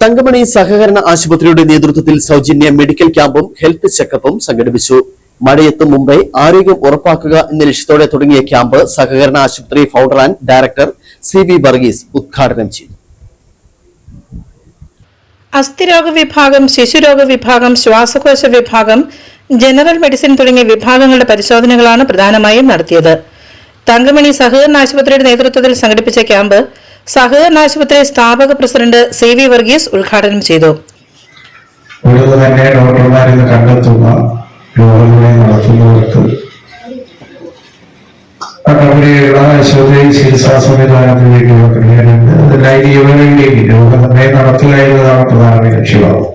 തങ്കമണി സഹകരണ ആശുപത്രിയുടെ നേതൃത്വത്തിൽ സൗജന്യ മെഡിക്കൽ ക്യാമ്പും ഹെൽത്ത് ചെക്കപ്പും സംഘടിപ്പിച്ചു. മഴയെത്തും മുമ്പേ ആരോഗ്യം ഉറപ്പാക്കുക എന്ന ലക്ഷ്യത്തോടെ തുടങ്ങിയ ക്യാമ്പ് സഹകരണ ആശുപത്രി founder and director CV Varghese ഉദ്ഘാടനം ചെയ്തു. അസ്ഥിരോഗ വിഭാഗം, ശിശുരോഗ വിഭാഗം, ശ്വാസകോശ വിഭാഗം, ജനറൽ മെഡിസിൻ തുടങ്ങിയ വിഭാഗങ്ങളുടെ പരിശോധനകളാണ് പ്രധാനമായും നടത്തിയത്. തങ്കമണി സഹകരണ ആശുപത്രിയുടെ നേതൃത്വത്തിൽ സംഘടിപ്പിച്ച ക്യാമ്പ് സഹകരണ ആശുപത്രി സ്ഥാപക പ്രസിഡന്റ് CV വർഗീസ് ഉദ്ഘാടനം ചെയ്തു. ഡോക്ടർമാരെന്ന് കണ്ടെത്തുന്ന രോഗങ്ങളെ നടത്തുന്നവർക്ക് അവിടെയുള്ള ആശുപത്രി ചികിത്സാ സംവിധാനത്തിലേക്കുള്ള ക്രിയയുണ്ട്. അതിനായി യുവകളിലേക്ക് രോഗനിർണയം നടത്തുക എന്നതാണ് പ്രധാന ലക്ഷ്യമാകും.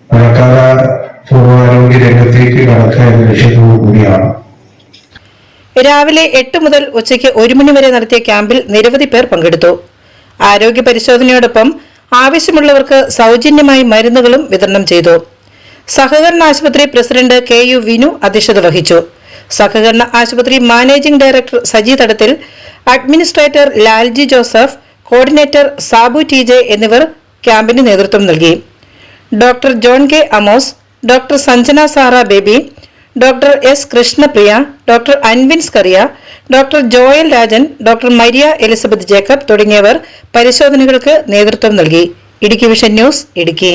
മഴക്കാല പൂർവാരോഗ്യ രംഗത്തേക്ക് കടക്കുക എന്ന ലക്ഷ്യത്തോടു കൂടിയാണ്. രാവിലെ 8 മുതൽ ഉച്ചയ്ക്ക് 1 മണി വരെ നടത്തിയ ക്യാമ്പിൽ നിരവധി പേർ പങ്കെടുത്തു. ആരോഗ്യ പരിശോധനയോടൊപ്പം ആവശ്യമുള്ളവർക്ക് സൗജന്യമായി മരുന്നുകളും വിതരണം ചെയ്തു. സഹകരണ ആശുപത്രി പ്രസിഡന്റ് KU വിനു അധ്യക്ഷത വഹിച്ചു. സഹകരണ ആശുപത്രി managing director Saji Thadathil, administrator Lalji Joseph, coordinator Sabu TJ എന്നിവർ ക്യാമ്പിന് നേതൃത്വം നൽകി. Doctor John K Amos, doctor Sanjana Sara Baby, doctor S Krishnapriya, doctor Anvins Kariya, doctor Joel Rajan, doctor Maria Elizabeth Jacob തുടങ്ങിയവർ പരിശോധനകൾക്ക് നേതൃത്വം നൽകി. Idukki vision news, Idukki.